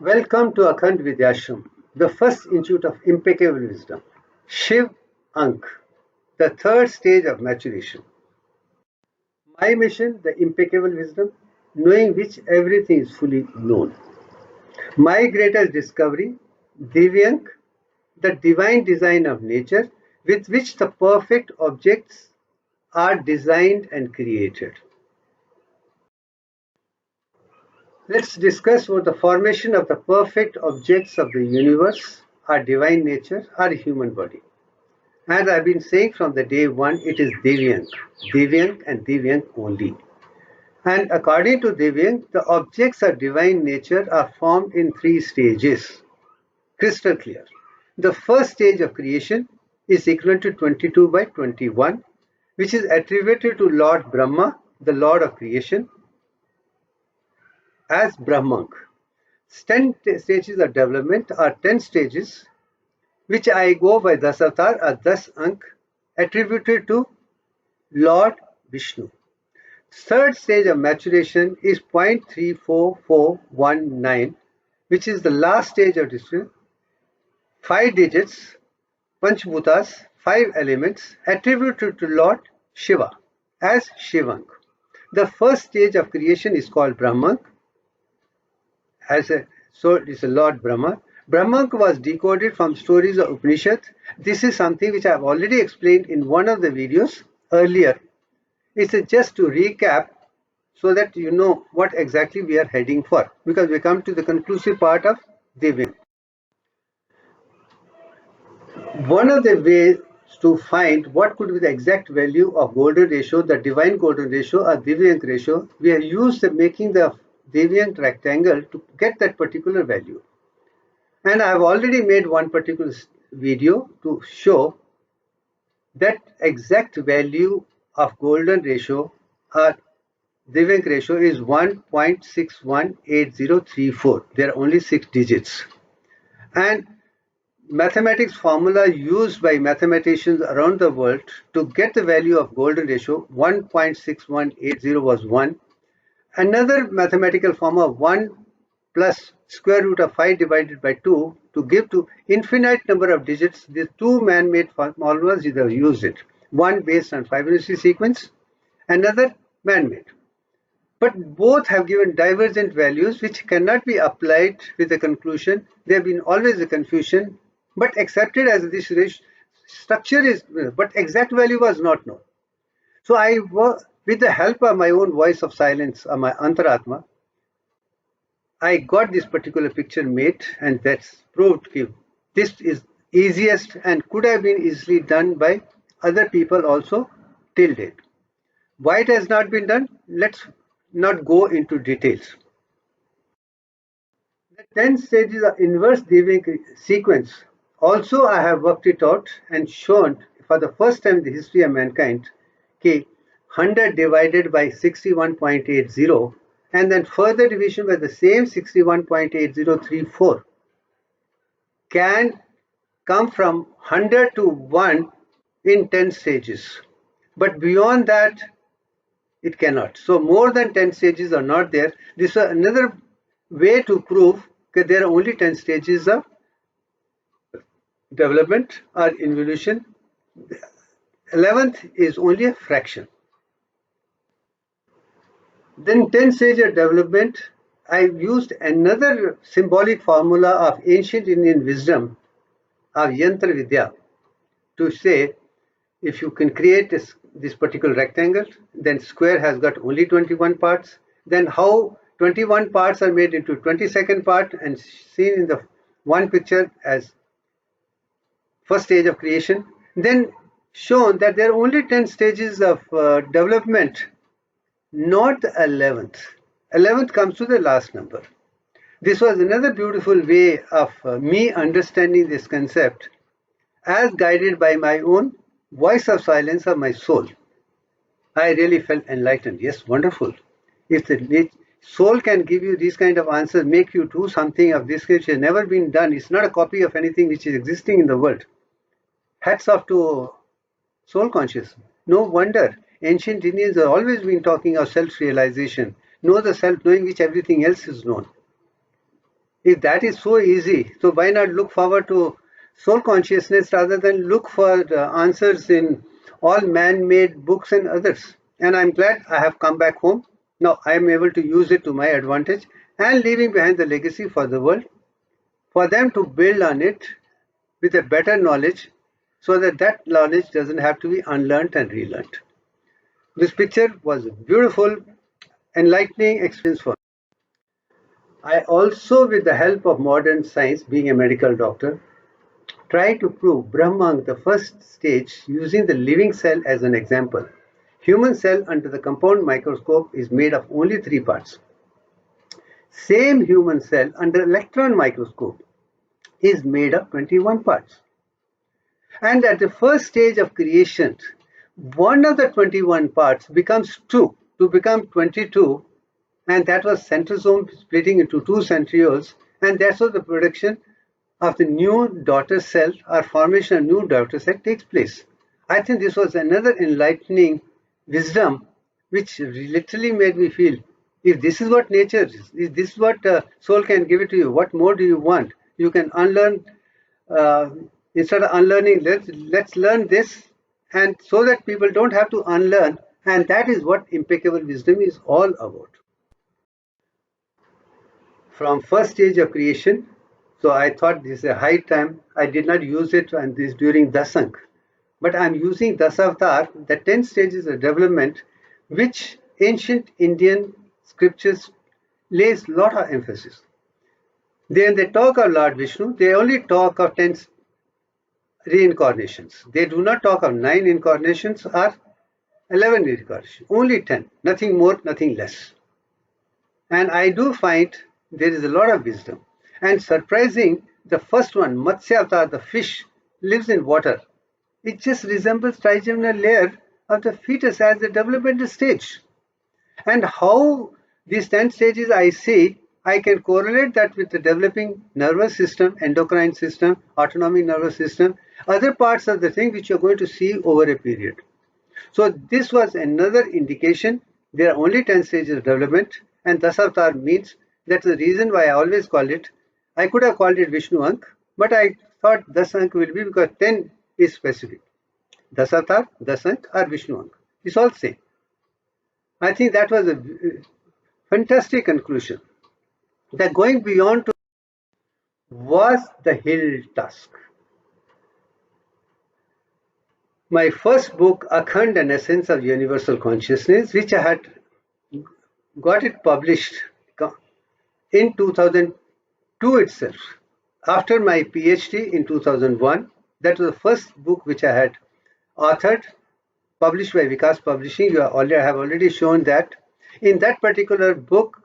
Welcome to Akhand Vidyashram, the first institute of impeccable wisdom. Shivank, the third stage of maturation. My mission, the impeccable wisdom, knowing which everything is fully known. My greatest discovery, Divyank, the divine design of nature with which the perfect objects are designed and created. Let's discuss what the formation of the perfect objects of the universe, our divine nature, our human body. As I've been saying from the day one, it is Divyank, Divyank and Divyank only. And according to Divyank, the objects of divine nature are formed in three stages. Crystal clear. The first stage of creation is equivalent to 22 by 21, which is attributed to Lord Brahma, the Lord of creation, as Brahmank. 10 stages of development are 10 stages, which I go by Dasavatar as Das Ank, attributed to Lord Vishnu. Third stage of maturation is 0.34419, which is the last stage of distribution. 5 digits, Panch-Bhutas, 5 elements, attributed to Lord Shiva as Shivank. The first stage of creation is called Brahmank, so it is a Lord Brahma. Brahmank was decoded from stories of Upanishad. This is something which I have already explained in one of the videos earlier. It's just to recap so that you know what exactly we are heading for, because we come to the conclusive part of Divya. One of the ways to find what could be the exact value of golden ratio, the divine golden ratio or Divyank ratio, we have used making the Divyank rectangle to get that particular value. And I have already made one particular video to show that exact value of golden ratio or Divyank ratio is 1.618034. There are only 6 digits. And mathematics formula used by mathematicians around the world to get the value of golden ratio 1.6180 was 1. Another mathematical formula 1 plus square root of 5 divided by 2 to give to infinite number of digits. These two man-made formulas have used it. One based on Fibonacci sequence, another man-made. But both have given divergent values which cannot be applied with a conclusion. There have been always a confusion, but accepted as this structure is, but exact value was not known. So I, with the help of my own voice of silence, my Antaratma, I got this particular picture made, and that's proved this is easiest and could have been easily done by other people also till date. Why it has not been done? Let's not go into details. The 10 stages of inverse Divyank sequence. Also, I have worked it out and shown for the first time in the history of mankind, 100 divided by 61.80 and then further division by the same 61.8034 can come from 100 to 1 in 10 stages. But beyond that, it cannot. So more than 10 stages are not there. This is another way to prove that there are only 10 stages of development or evolution. 11th is only a fraction. Then 10 stage of development, I used another symbolic formula of ancient Indian wisdom of Yantra Vidya to say if you can create this particular rectangle, then square has got only 21 parts. Then how 21 parts are made into 22nd part and seen in the one picture as first stage of creation. Then shown that there are only 10 stages of development, not the 11th. 11th comes to the last number. This was another beautiful way of me understanding this concept as guided by my own voice of silence of my soul. I really felt enlightened. Yes, wonderful. If the soul can give you these kind of answers, make you do something of this which has never been done, it's not a copy of anything which is existing in the world. Hats off to soul consciousness. No wonder ancient Indians have always been talking of self-realization. Know the self, knowing which everything else is known. If that is so easy, so why not look forward to soul consciousness rather than look for the answers in all man-made books and others? And I'm glad I have come back home. Now I am able to use it to my advantage and leaving behind the legacy for the world, for them to build on it with a better knowledge so that that knowledge doesn't have to be unlearned and relearned. This picture was a beautiful, enlightening experience for me. I also, with the help of modern science, being a medical doctor, try to prove Brahman the first stage using the living cell as an example. Human cell under the compound microscope is made of only 3 parts. Same human cell under electron microscope is made of 21 parts. And at the first stage of creation, one of the 21 parts becomes 2 to become 22, and that was centrosome splitting into 2 centrioles, and that's how the production of the new daughter cell or formation of new daughter cell takes place. I think this was another enlightening wisdom which literally made me feel, if this is what nature is, if this is what soul can give it to you, what more do you want? You can unlearn, uh, instead of unlearning, let's learn this, and so that people don't have to unlearn, and that is what impeccable wisdom is all about. From first stage of creation. So I thought this is a high time. I did not use it and this during Dasank, but I'm using Dasavatar, the 10 stages of development, which ancient Indian scriptures lays lot of emphasis. When they talk of Lord Vishnu, they only talk of 10 reincarnations. They do not talk of 9 incarnations or 11 reincarnations. Only 10, nothing more, nothing less. And I do find there is a lot of wisdom. And surprising, the first one, Matsya Avatar, the fish, lives in water. It just resembles trigeminal layer of the fetus as the developmental stage. And how these 10 stages I see, I can correlate that with the developing nervous system, endocrine system, autonomic nervous system, other parts of the thing which you're going to see over a period. So this was another indication. There are only 10 stages of development, and Dasavatar means that's the reason why I always call it. I could have called it Vishnu Ank, but I thought Dasank will be because 10 is specific. Dasavatar, Dasank, or Vishnu Ank. It's all same. I think that was a fantastic conclusion. That going beyond to was the hill task. My first book, Akhand, An Essence of Universal Consciousness, which I had got it published in 2002 itself. After my PhD in 2001, that was the first book which I had authored, published by Vikas Publishing. I have already shown that. In that particular book,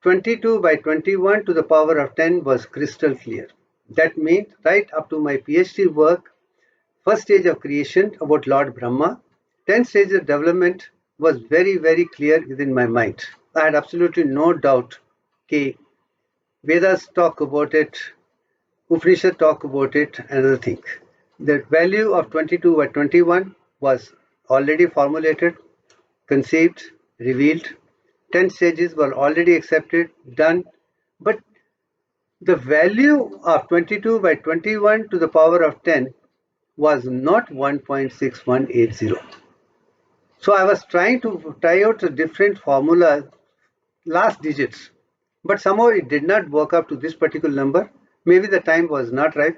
22 by 21 to the power of 10 was crystal clear. That means right up to my PhD work, first stage of creation about Lord Brahma, 10 stages of development was very, very clear within my mind. I had absolutely no doubt. Okay, Vedas talk about it, Upanishad talk about it, another thing. The value of 22 by 21 was already formulated, conceived, revealed. 10 stages were already accepted, done. But the value of 22 by 21 to the power of 10 was not 1.6180. So I was trying to try out a different formula, last digits, but somehow it did not work up to this particular number. Maybe the time was not right.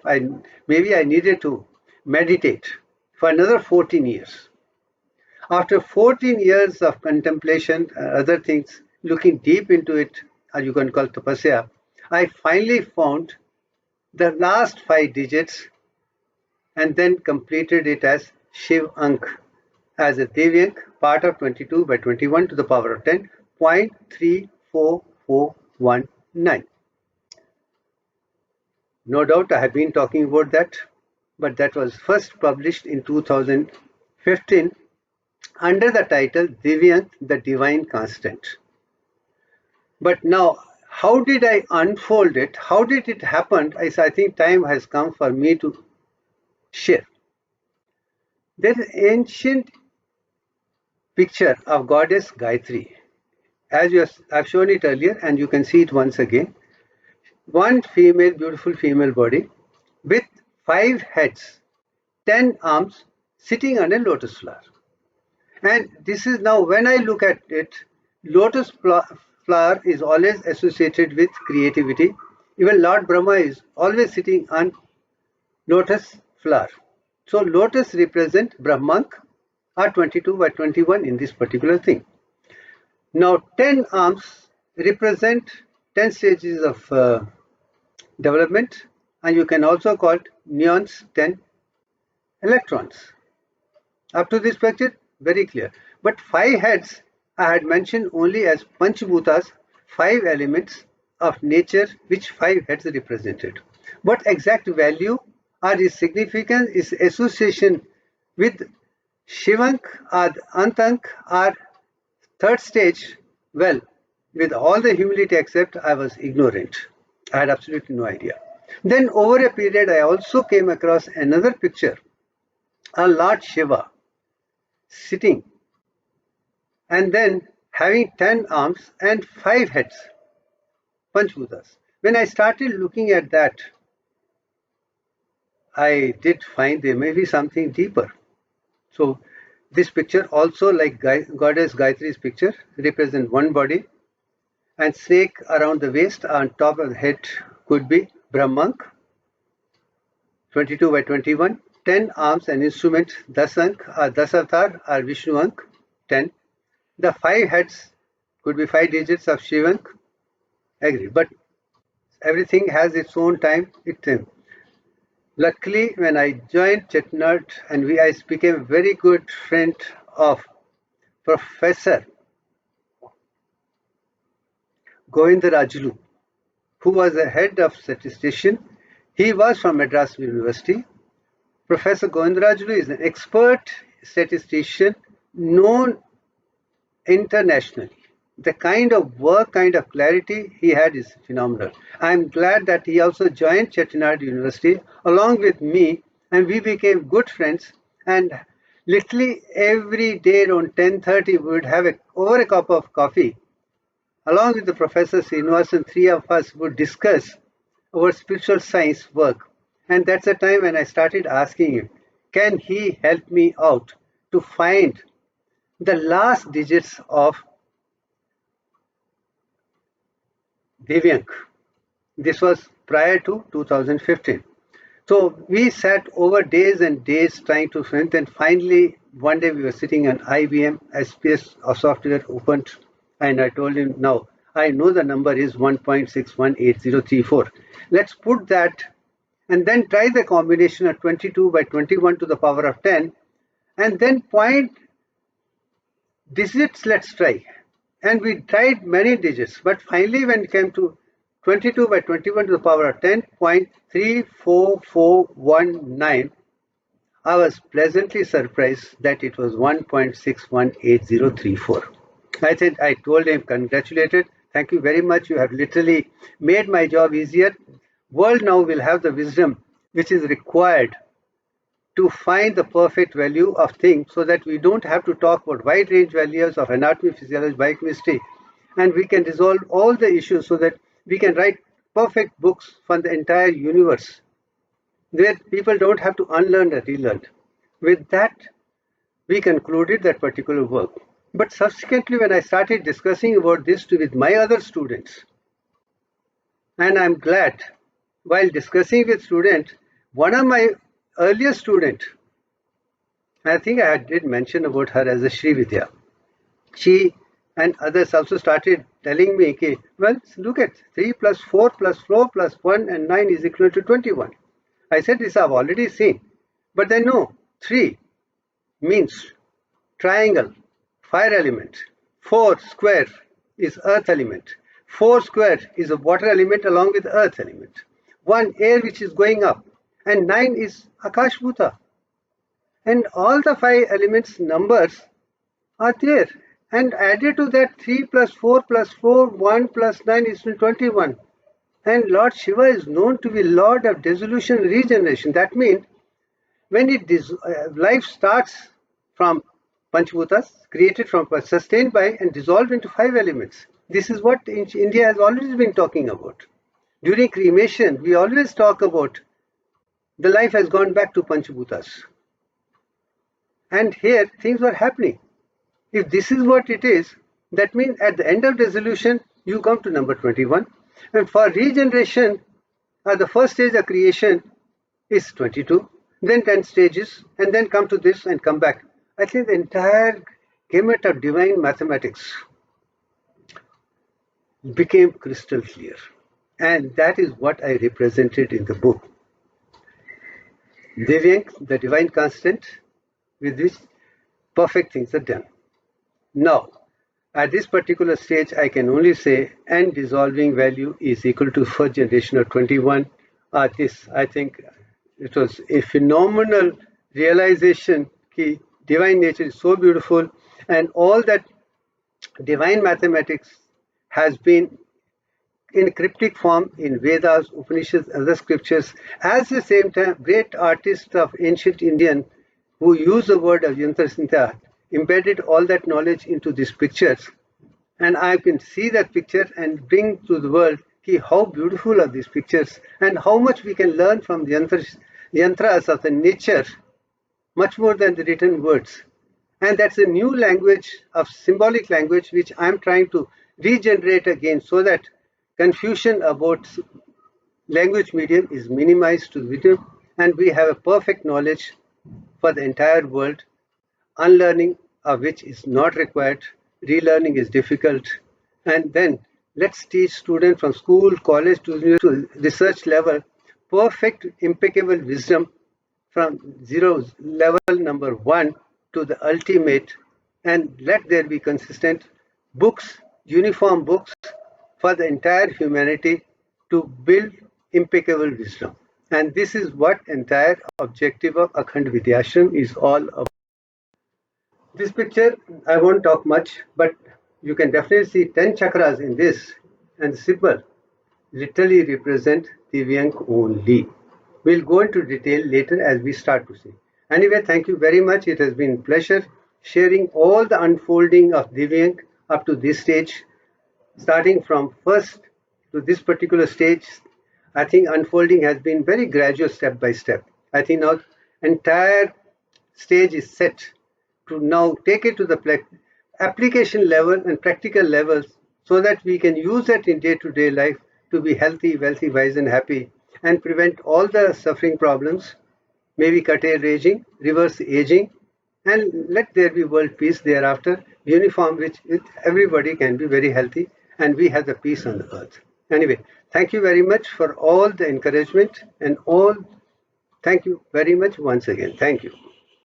Maybe I needed to meditate for another 14 years. After 14 years of contemplation, other things, looking deep into it, or you can call it tapasya, I finally found the last 5 digits and then completed it as Shivank, as a Devyank, part of 22 by 21 to the power of 10, 0.34419. No doubt I have been talking about that, but that was first published in 2015 under the title Devyank, the Divine Constant. But now, how did I unfold it? How did it happen? I think time has come for me to share. There is an ancient picture of goddess Gayatri. As I've shown it earlier, and you can see it once again. one female, beautiful female body with 5 heads, 10 arms sitting on a lotus flower. And this is now, when I look at it, lotus flower is always associated with creativity. Even Lord Brahma is always sitting on lotus flower. So lotus represent Brahmank are 22 by 21 in this particular thing. Now 10 arms represent 10 stages of development, and you can also call it neons 10 electrons. Up to this picture, very clear. But 5 heads I had mentioned only as Panch-Bhutas, 5 elements of nature which 5 heads represented. What exact value or its significance is association with Shivank or Antank or third stage? Well, with all the humility except I was ignorant. I had absolutely no idea. Then over a period I also came across another picture, a Lord Shiva sitting and then having 10 arms and 5 heads, Panch-Bhutas. When I started looking at that, I did find there may be something deeper. So this picture also, like Goddess Gayatri's picture, represents one body, and snake around the waist on top of the head could be Brahmank, 22 by 21, 10 arms and instruments, Dasank or Dasavatar or Vishnuank, 10. The 5 heads could be 5 digits of Shivank, agree, but everything has its own time. Luckily, when I joined Chettinad and I became a very good friend of Professor Govindarajulu, who was the head of statistician. He was from Madras University. Professor Govindarajulu is an expert statistician known internationally. The kind of work, kind of clarity he had is phenomenal. I'm glad that he also joined Chettinad University along with me, and we became good friends. And literally every day around 10:30 we would have over a cup of coffee. Along with the Professor Srinivas, and 3 of us would discuss our spiritual science work. And that's the time when I started asking him, can he help me out to find the last digits of Divyank. This was prior to 2015. So we sat over days and days trying to find, and finally one day we were sitting on IBM SPSS software opened, and I told him, now I know the number is 1.618034. Let's put that and then try the combination of 22 by 21 to the power of 10, and then point digits, let's try. And we tried many digits, but finally when it came to 22 by 21 to the power of 10.34419, I was pleasantly surprised that it was 1.618034. I told him, congratulated, thank you very much, you have literally made my job easier. World now will have the wisdom which is required to find the perfect value of things, so that we don't have to talk about wide range values of anatomy, physiology, biochemistry, and we can resolve all the issues so that we can write perfect books for the entire universe, where people don't have to unlearn and relearn. With that, we concluded that particular work. But subsequently, when I started discussing about this with my other students, and I'm glad, while discussing with students, one of my earlier student, I think I did mention about her as a Sri Vidya. She and others also started telling me, okay, well, look at 3 plus 4 plus 4 plus 1 and 9 is equal to 21. I said, this I've already seen. But then no, 3 means triangle, fire element. 4 square is earth element. 4 square is a water element along with earth element. 1 air which is going up. And 9 is Akash-Bhuta. And all the 5 elements numbers are there. And added to that 3 plus 4 plus 4, 1 plus 9 is 21. And Lord Shiva is known to be Lord of dissolution and regeneration. That means when life starts from Panch-Bhutas, created from, sustained by and dissolved into 5 elements. This is what India has always been talking about. During cremation, we always talk about the life has gone back to Panch-Bhutas. And here, things were happening. If this is what it is, that means at the end of dissolution, you come to number 21. And for regeneration, the first stage of creation is 22, then 10 stages, and then come to this and come back. I think the entire gamut of divine mathematics became crystal clear. And that is what I represented in the book. Divyank, the divine constant, with which perfect things are done. Now, at this particular stage, I can only say n dissolving value is equal to first generation of 21. This, I think, it was a phenomenal realization that divine nature is so beautiful, and all that divine mathematics has been in cryptic form in Vedas, Upanishads, other scriptures. At the same time, great artists of ancient Indian who use the word of Yantra Sintha embedded all that knowledge into these pictures. And I can see that picture and bring to the world how beautiful are these pictures and how much we can learn from the yantras of the nature, much more than the written words. And that's a new language of symbolic language which I'm trying to regenerate again so that confusion about language medium is minimized to the minimum and we have a perfect knowledge for the entire world, unlearning of which is not required, relearning is difficult, and then let's teach students from school, college to research level perfect impeccable wisdom from zero level number 1 to the ultimate, and let there be consistent books, uniform books for the entire humanity to build impeccable wisdom. And this is what entire objective of Akhand Vidyashram is all about. This picture, I won't talk much, but you can definitely see 10 chakras in this, and the symbol literally represent Divyank only. We'll go into detail later as we start to see. Anyway, thank you very much. It has been a pleasure sharing all the unfolding of Divyank up to this stage, starting from first to this particular stage. I think unfolding has been very gradual, step by step. I think now entire stage is set to now take it to the application level and practical levels so that we can use that in day-to-day life to be healthy, wealthy, wise, and happy and prevent all the suffering problems, maybe curtail aging, reverse aging, and let there be world peace thereafter, uniform, which everybody can be very healthy and we have the peace on the earth. Anyway, thank you very much for all the encouragement and all. Thank you very much once again. Thank you.